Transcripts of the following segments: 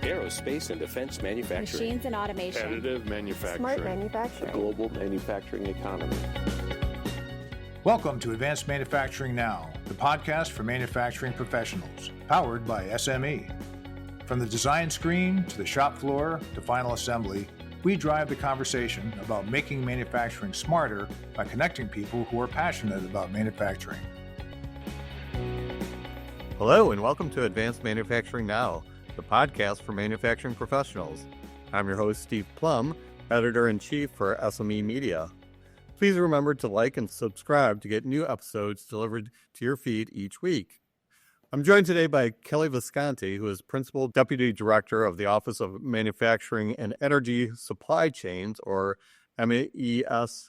aerospace and defense manufacturing, machines and automation, additive manufacturing, smart manufacturing, global manufacturing economy. Welcome to Advanced Manufacturing Now, the podcast for manufacturing professionals, powered by SME. From the design screen to the shop floor to final assembly, we drive the conversation about making manufacturing smarter by connecting people who are passionate about manufacturing. Hello, and welcome to Advanced Manufacturing Now, the podcast for manufacturing professionals. I'm your host, Steve Plum, Editor-in-Chief for SME Media. Please remember to like and subscribe to get new episodes delivered to your feed each week. I'm joined today by Kelly Visconti, who is Principal Deputy Director of the Office of Manufacturing and Energy Supply Chains, or MESC,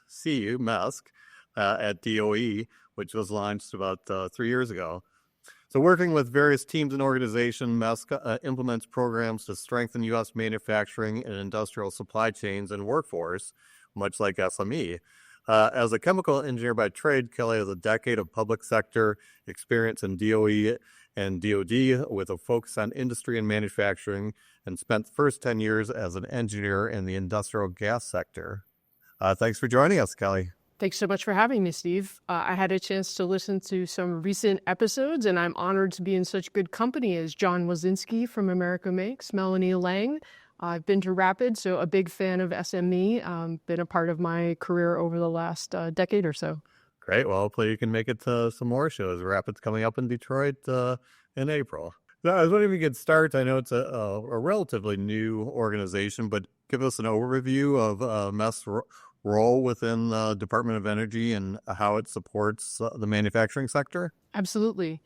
at DOE, which was launched about 3 years ago. So working with various teams and organizations, MESC implements programs to strengthen U.S. manufacturing and industrial supply chains and workforce, much like SME. As a chemical engineer by trade, Kelly has a decade of public sector experience in DOE and DOD with a focus on industry and manufacturing, and spent the first 10 years as an engineer in the industrial gas sector. Thanks for joining us, Kelly. Thanks so much for having me, Steve. I had a chance to listen to some recent episodes, and I'm honored to be in such good company as John Wazinski from America Makes, Melanie Lang. I've been to Rapid, so a big fan of SME. Been a part of my career over the last decade or so. Great. Well, hopefully you can make it to some more shows. Rapid's coming up in Detroit in April. So I was wondering if you could start. I know it's a relatively new organization, but give us an overview of MESC's role within the Department of Energy and how it supports the manufacturing sector. Absolutely.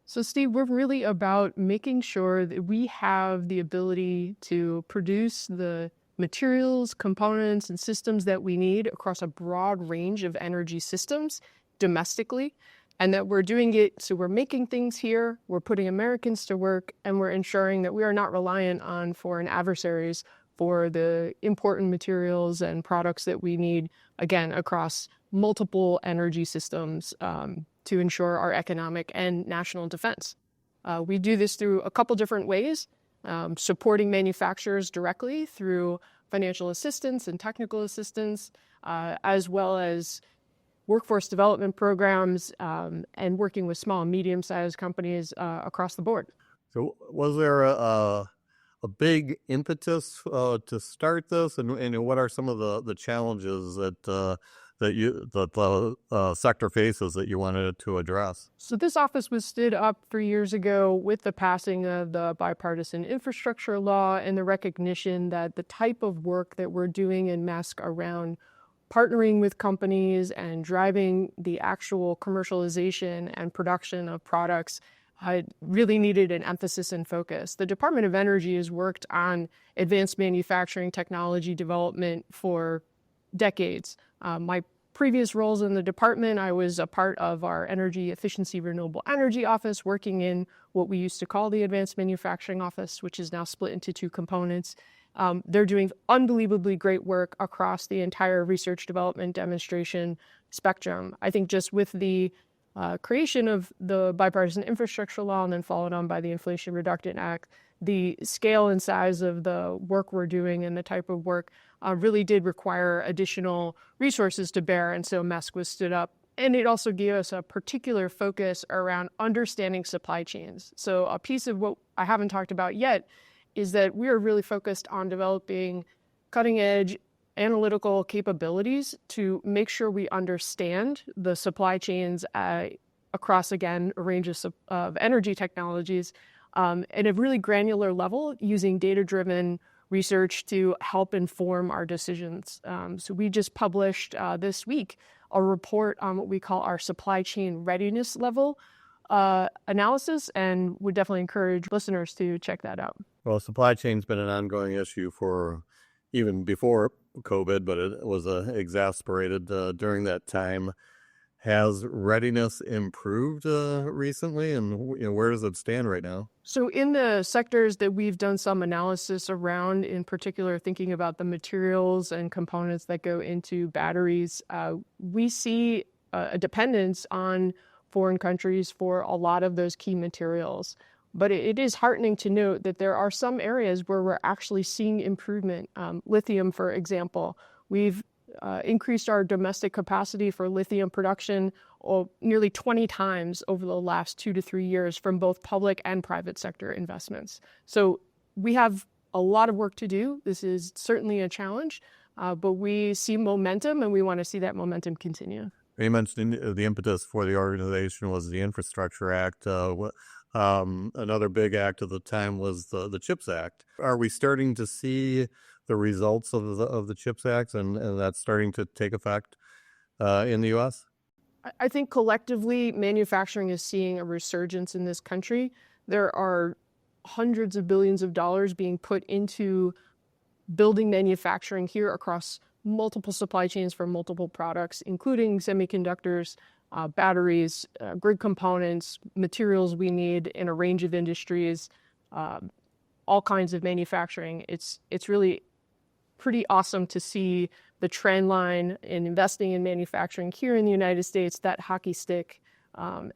So, Steve, we're really about making sure that we have the ability to produce the materials, components, and systems that we need across a broad range of energy systems domestically, and that we're doing it so we're making things here, we're putting Americans to work, and we're ensuring that we are not reliant on foreign adversaries for the important materials and products that we need, again, across multiple energy systems to ensure our economic and national defense. We do this through a couple different ways, supporting manufacturers directly through financial assistance and technical assistance, as well as workforce development programs and working with small and medium-sized companies across the board. So was there a big impetus to start this, and what are some of the challenges that the sector faces that you wanted to address? So this office was stood up 3 years ago with the passing of the bipartisan infrastructure law and the recognition that the type of work that we're doing in MESC around partnering with companies and driving the actual commercialization and production of products really needed an emphasis and focus. The Department of Energy has worked on advanced manufacturing technology development for decades. My previous roles in the department, I was a part of our energy efficiency renewable energy office, working in what we used to call the advanced manufacturing office, which is now split into two components. They're doing unbelievably great work across the entire research, development, demonstration spectrum. I think just with the creation of the bipartisan infrastructure law and then followed on by the Inflation Reduction Act, the scale and size of the work we're doing and the type of work really did require additional resources to bear. And so MESC was stood up. And it also gave us a particular focus around understanding supply chains. So a piece of what I haven't talked about yet is that we are really focused on developing cutting edge analytical capabilities to make sure we understand the supply chains across, again, a range of energy technologies at a really granular level using data-driven research to help inform our decisions. So we just published this week a report on what we call our supply chain readiness level analysis, and would definitely encourage listeners to check that out. Well, supply chain's been an ongoing issue for even before COVID, but it was exacerbated during that time. Has readiness improved recently, and where does it stand right now? So in the sectors that we've done some analysis around, in particular thinking about the materials and components that go into batteries, we see a dependence on foreign countries for a lot of those key materials. But it is heartening to note that there are some areas where we're actually seeing improvement. Lithium, for example, we've increased our domestic capacity for lithium production nearly 20 times over the last 2 to 3 years from both public and private sector investments. So we have a lot of work to do. This is certainly a challenge, but we see momentum and we want to see that momentum continue. You mentioned the impetus for the organization was the Infrastructure Act. Another big act of the time was the CHIPS Act. Are we starting to see the results of the CHIPS Act and that's starting to take effect in the U.S.? I think collectively, manufacturing is seeing a resurgence in this country. There are hundreds of billions of dollars being put into building manufacturing here across multiple supply chains for multiple products, including semiconductors, batteries, grid components, materials we need in a range of industries, all kinds of manufacturing. It's really pretty awesome to see the trend line in investing in manufacturing here in the United States. That hockey stick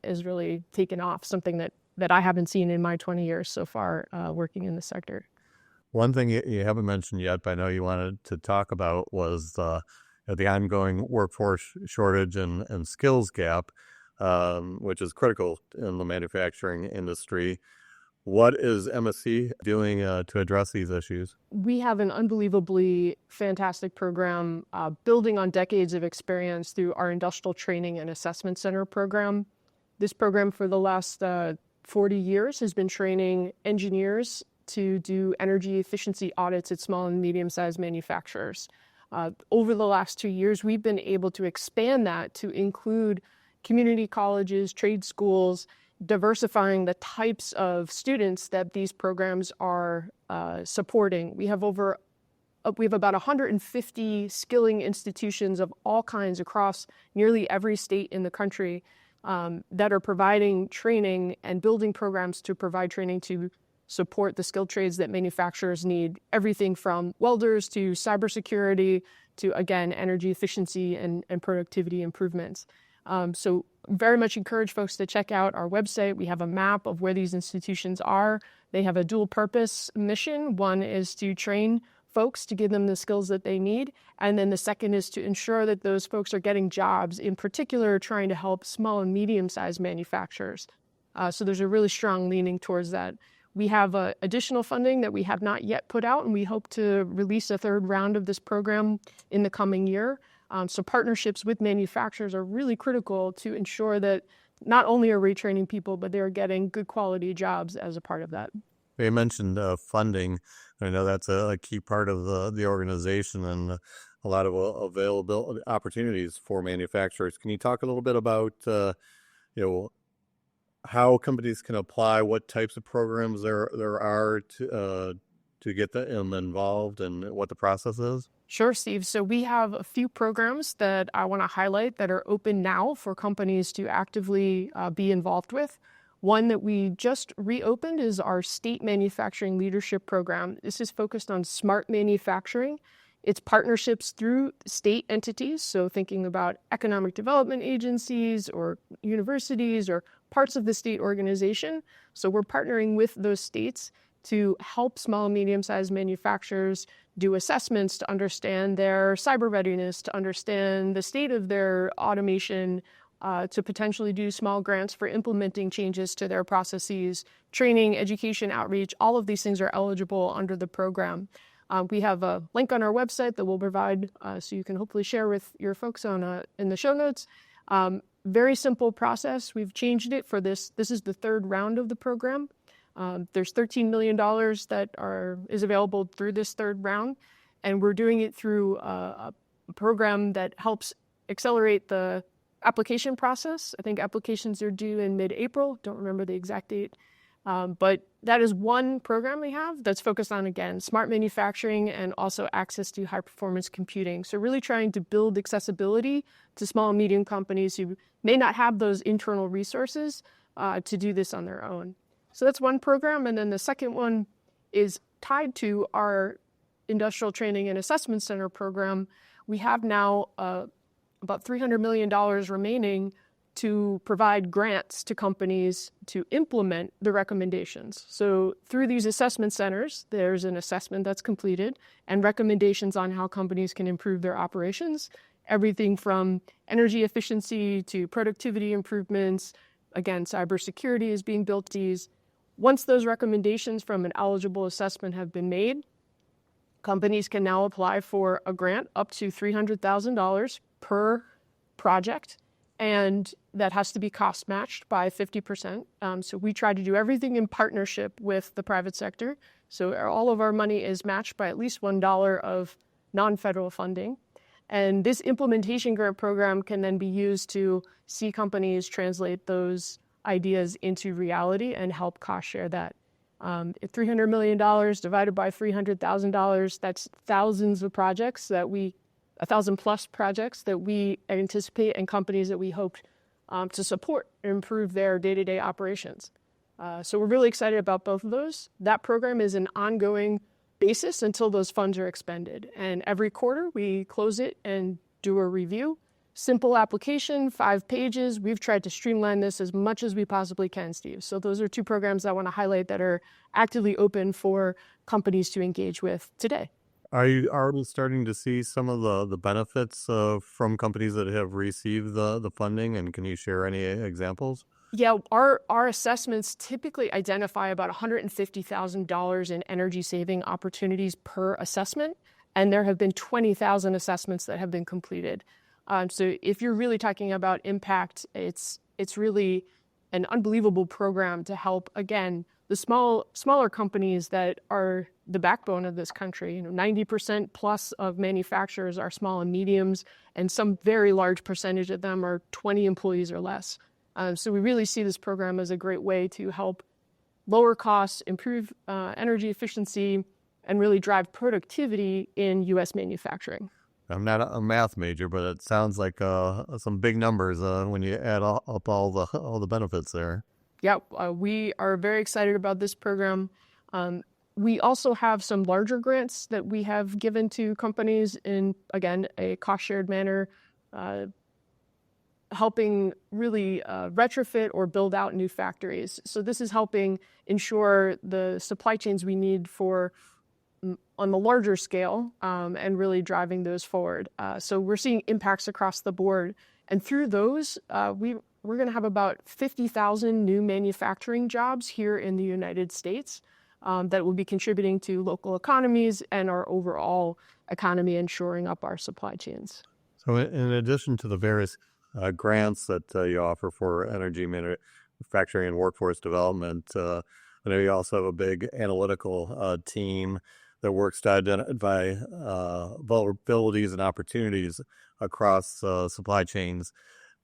is really taken off, something that I haven't seen in my 20 years so far working in the sector. One thing you haven't mentioned yet, but I know you wanted to talk about was the ongoing workforce shortage and skills gap, which is critical in the manufacturing industry. What is MESC doing to address these issues? We have an unbelievably fantastic program building on decades of experience through our Industrial Training and Assessment Center program. This program for the last 40 years has been training engineers to do energy efficiency audits at small and medium-sized manufacturers. Over the last 2 years, we've been able to expand that to include community colleges, trade schools, diversifying the types of students that these programs are supporting. We have about 150 skilling institutions of all kinds across nearly every state in the country that are providing training and building programs to provide training to support the skilled trades that manufacturers need, everything from welders to cybersecurity to, again, energy efficiency and productivity improvements. So very much encourage folks to check out our website. We have a map of where these institutions are. They have a dual purpose mission. One is to train folks to give them the skills that they need. And then the second is to ensure that those folks are getting jobs, in particular trying to help small and medium-sized manufacturers. So there's a really strong leaning towards that. We have additional funding that we have not yet put out, and we hope to release a third round of this program in the coming year. So partnerships with manufacturers are really critical to ensure that not only are we training people, but they're getting good quality jobs as a part of that. You mentioned funding. I know that's a key part of the organization and a lot of available opportunities for manufacturers. Can you talk a little bit about how companies can apply, what types of programs there are to get them involved, and what the process is? Sure, Steve. So we have a few programs that I want to highlight that are open now for companies to actively be involved with. One that we just reopened is our State Manufacturing Leadership Program. This is focused on smart manufacturing. It's partnerships through state entities, so thinking about economic development agencies or universities or parts of the state organization. So we're partnering with those states to help small and medium-sized manufacturers do assessments to understand their cyber readiness, to understand the state of their automation, to potentially do small grants for implementing changes to their processes, training, education, outreach. All of these things are eligible under the program. We have a link on our website that we'll provide so you can hopefully share with your folks in the show notes. Very simple process. We've changed it for this. This is the third round of the program. There's $13 million that is available through this third round, and we're doing it through a program that helps accelerate the application process. I think applications are due in mid-April. Don't remember the exact date. But that is one program we have that's focused on, again, smart manufacturing and also access to high-performance computing. So really trying to build accessibility to small and medium companies who may not have those internal resources to do this on their own. So that's one program. And then the second one is tied to our Industrial Training and Assessment Center program. We have now about $300 million remaining to provide grants to companies to implement the recommendations. So through these assessment centers, there's an assessment that's completed and recommendations on how companies can improve their operations, everything from energy efficiency to productivity improvements. Again, cybersecurity is being built to these. Once those recommendations from an eligible assessment have been made, companies can now apply for a grant up to $300,000 per project, and that has to be cost matched by 50%. So we try to do everything in partnership with the private sector. So all of our money is matched by at least $1 of non-federal funding. And this implementation grant program can then be used to see companies translate those ideas into reality and help cost share that. $300 million divided by $300,000, that's thousands of projects that 1,000 plus projects that we anticipate and companies that we hope to support and improve their day-to-day operations. So we're really excited about both of those. That program is an ongoing basis until those funds are expended. And every quarter we close it and do a review. Simple application, 5 pages. We've tried to streamline this as much as we possibly can, Steve. So those are 2 programs I want to highlight that are actively open for companies to engage with today. Are you already starting to see some of the benefits from companies that have received the funding? And can you share any examples? Yeah, our assessments typically identify about $150,000 in energy saving opportunities per assessment. And there have been 20,000 assessments that have been completed. So if you're really talking about impact, it's really an unbelievable program to help, again, the smaller companies that are the backbone of this country. 90% plus of manufacturers are small and mediums, and some very large percentage of them are 20 employees or less. So we really see this program as a great way to help lower costs, improve energy efficiency, and really drive productivity in U.S. manufacturing. I'm not a math major, but it sounds like some big numbers when you add up all the benefits there. Yeah, we are very excited about this program. We also have some larger grants that we have given to companies in, again, a cost-shared manner, helping really retrofit or build out new factories. So this is helping ensure the supply chains we need for on the larger scale and really driving those forward. So we're seeing impacts across the board. And through those, we're going to have about 50,000 new manufacturing jobs here in the United States that will be contributing to local economies and our overall economy and shoring up our supply chains. So in addition to the various grants that you offer for energy manufacturing and workforce development, I know you also have a big analytical team that works to identify vulnerabilities and opportunities across supply chains.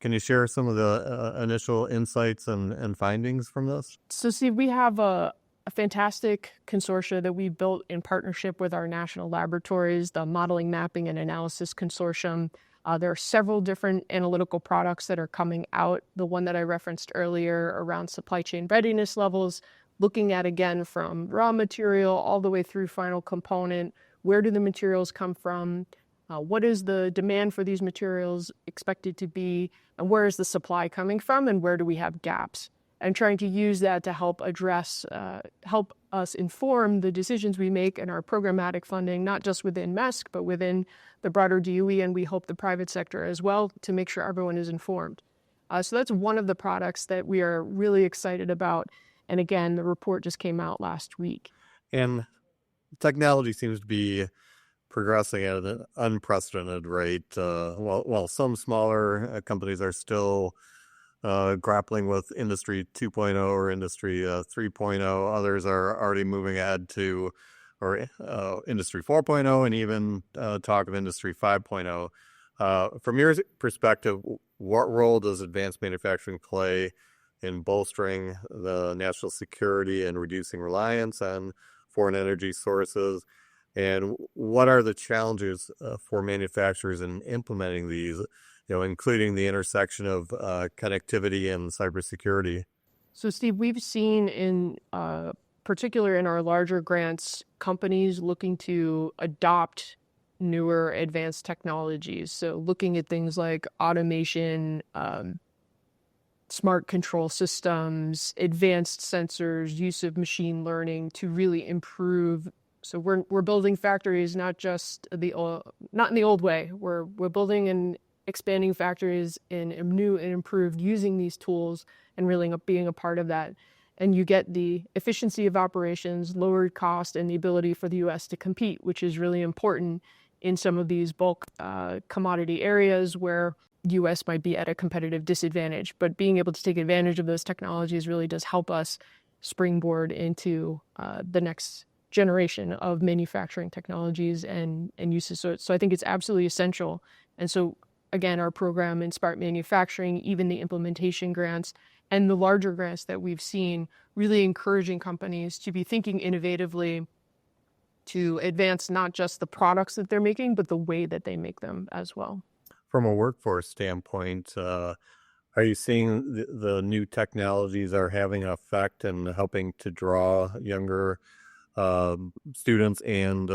Can you share some of the initial insights and findings from this? So, Steve, we have a fantastic consortia that we built in partnership with our national laboratories, the Modeling, Mapping, and Analysis Consortium. There are several different analytical products that are coming out. The one that I referenced earlier around supply chain readiness levels, looking at, again, from raw material all the way through final component. Where do the materials come from? What is the demand for these materials expected to be? And where is the supply coming from? And where do we have gaps? And trying to use that to help help us inform the decisions we make in our programmatic funding, not just within MESC, but within the broader DOE, and we hope the private sector as well, to make sure everyone is informed. So that's one of the products that we are really excited about. And again, the report just came out last week. And technology seems to be progressing at an unprecedented rate. While some smaller companies are still grappling with Industry 2.0 or Industry 3.0, others are already moving ahead to Industry 4.0 and even talk of Industry 5.0. From your perspective, what role does advanced manufacturing play in bolstering the national security and reducing reliance on foreign energy sources? And what are the challenges for manufacturers in implementing these, including the intersection of connectivity and cybersecurity? So, Steve, we've seen in particular in our larger grants, companies looking to adopt newer advanced technologies. So looking at things like automation, smart control systems, advanced sensors, use of machine learning to really improve. So we're building factories not just not in the old way. We're building and expanding factories in new and improved using these tools and really being a part of that. And you get the efficiency of operations, lowered cost, and the ability for the U.S. to compete, which is really important in some of these bulk commodity areas where U.S. might be at a competitive disadvantage. But being able to take advantage of those technologies really does help us springboard into the next generation of manufacturing technologies and uses. So I think it's absolutely essential. And so, again, our program in Smart Manufacturing, even the implementation grants and the larger grants that we've seen, really encouraging companies to be thinking innovatively to advance not just the products that they're making, but the way that they make them as well. From a workforce standpoint, are you seeing the new technologies are having an effect and helping to draw younger students and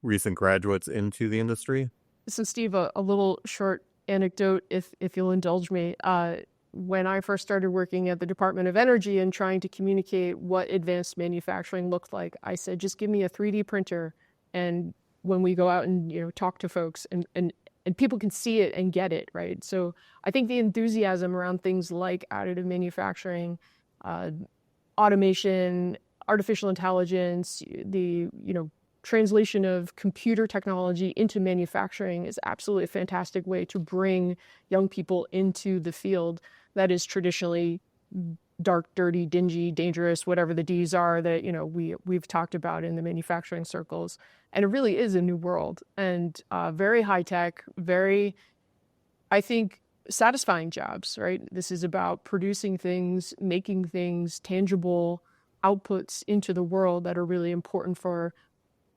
recent graduates into the industry? So, Steve, a little short anecdote, if you'll indulge me. When I first started working at the Department of Energy and trying to communicate what advanced manufacturing looked like, I said, just give me a 3D printer, and when we go out and talk to folks and people can see it and get it, right? So I think the enthusiasm around things like additive manufacturing, automation, artificial intelligence, the translation of computer technology into manufacturing is absolutely a fantastic way to bring young people into the field that is traditionally dark, dirty, dingy, dangerous, whatever the D's are that we've talked about in the manufacturing circles. And it really is a new world and very high tech, very, I think, satisfying jobs, right? This is about producing things, making things, tangible outputs into the world that are really important for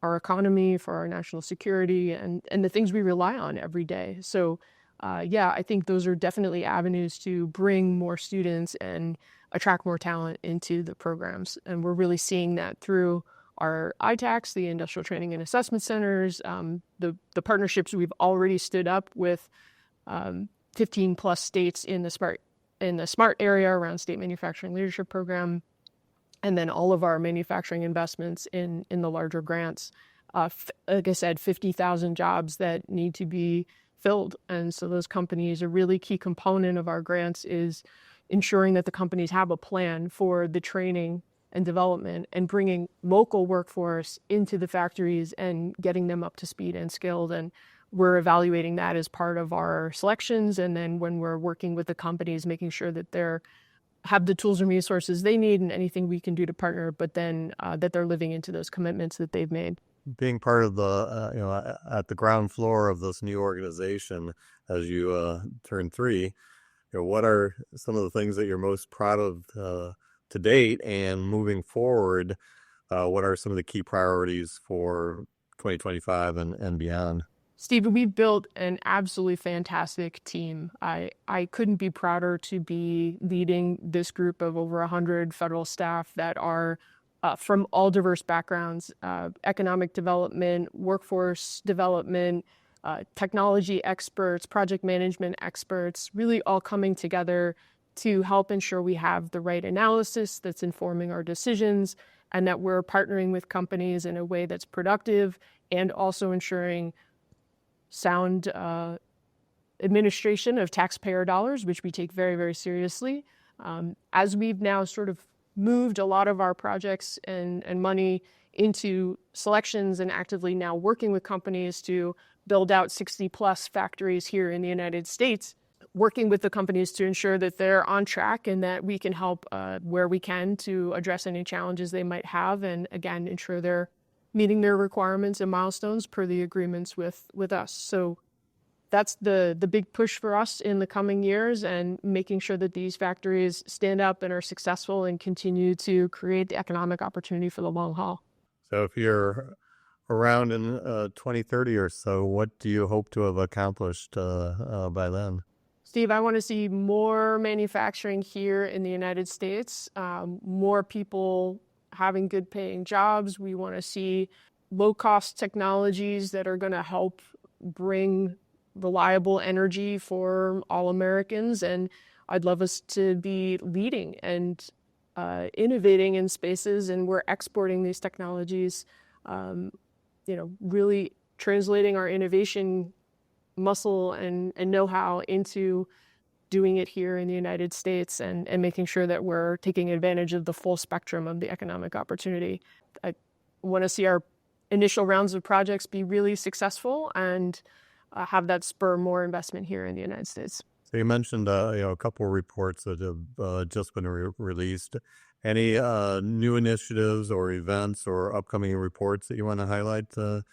our economy, for our national security, and the things we rely on every day. So I think those are definitely avenues to bring more students and attract more talent into the programs. And we're really seeing that through our ITACs, the Industrial Training and Assessment Centers, the partnerships we've already stood up with 15 plus states in the SMART area around State Manufacturing Leadership Program, and then all of our manufacturing investments in the larger grants. Like I said, 50,000 jobs that need to be filled. And so those companies, a really key component of our grants is ensuring that the companies have a plan for the training and development and bringing local workforce into the factories and getting them up to speed and skilled. And we're evaluating that as part of our selections. And then when we're working with the companies, making sure that they're have the tools and resources they need and anything we can do to partner, but then that they're living into those commitments that they've made. Being part of the, at the ground floor of this new organization as you turn 3, what are some of the things that you're most proud of to date, and moving forward, what are some of the key priorities for 2025 and beyond? Stephen, we've built an absolutely fantastic team. I couldn't be prouder to be leading this group of over 100 federal staff that are from all diverse backgrounds, economic development, workforce development, technology experts, project management experts, really all coming together to help ensure we have the right analysis that's informing our decisions and that we're partnering with companies in a way that's productive and also ensuring sound administration of taxpayer dollars, which we take very, very seriously. As we've now sort of moved a lot of our projects and money into selections and actively now working with companies to build out 60 plus factories here in the United States, working with the companies to ensure that they're on track and that we can help where we can to address any challenges they might have, and again, ensure they're meeting their requirements and milestones per the agreements with us. So that's the big push for us in the coming years, and making sure that these factories stand up and are successful and continue to create the economic opportunity for the long haul. So if you're around in 2030 or so, what do you hope to have accomplished by then? Steve, I want to see more manufacturing here in the United States, more people having good paying jobs. We want to see low cost technologies that are going to help bring reliable energy for all Americans. And I'd love us to be leading and innovating in spaces, and we're exporting these technologies, really translating our innovation muscle and know-how into doing it here in the United States and making sure that we're taking advantage of the full spectrum of the economic opportunity. I want to see our initial rounds of projects be really successful and have that spur more investment here in the United States. So you mentioned a couple of reports that have just been released. Any new initiatives or events or upcoming reports that you want to highlight that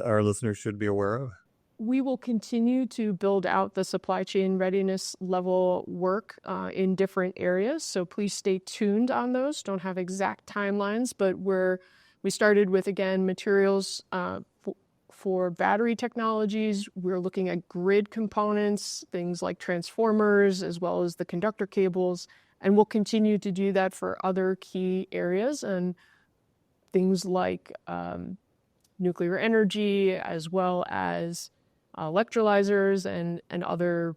our listeners should be aware of? We will continue to build out the supply chain readiness level work in different areas. So please stay tuned on those. Don't have exact timelines, but we started with, again, materials for battery technologies. We're looking at grid components, things like transformers, as well as the conductor cables. And we'll continue to do that for other key areas and things like nuclear energy, as well as electrolyzers and other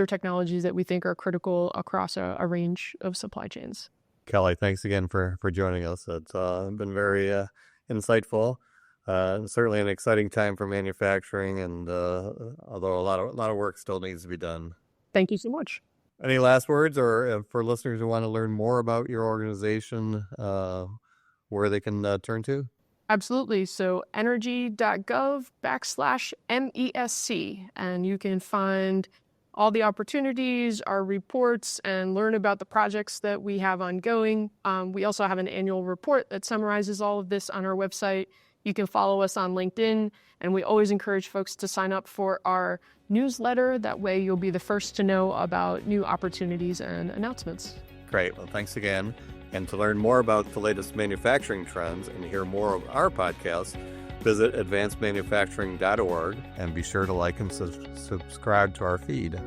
technologies that we think are critical across a range of supply chains. Kelly, thanks again for joining us. It's been very insightful. Certainly an exciting time for manufacturing, and although a lot of work still needs to be done. Thank you so much. Any last words, or for listeners who want to learn more about your organization, where they can turn to? Absolutely. So energy.gov/MESC, and you can find all the opportunities, our reports, and learn about the projects that we have ongoing. We also have an annual report that summarizes all of this on our website. You can follow us on LinkedIn, and we always encourage folks to sign up for our newsletter. That way you'll be the first to know about new opportunities and announcements. Great. Well, thanks again. And to learn more about the latest manufacturing trends and hear more of our podcast, visit advancedmanufacturing.org and be sure to like and subscribe to our feed.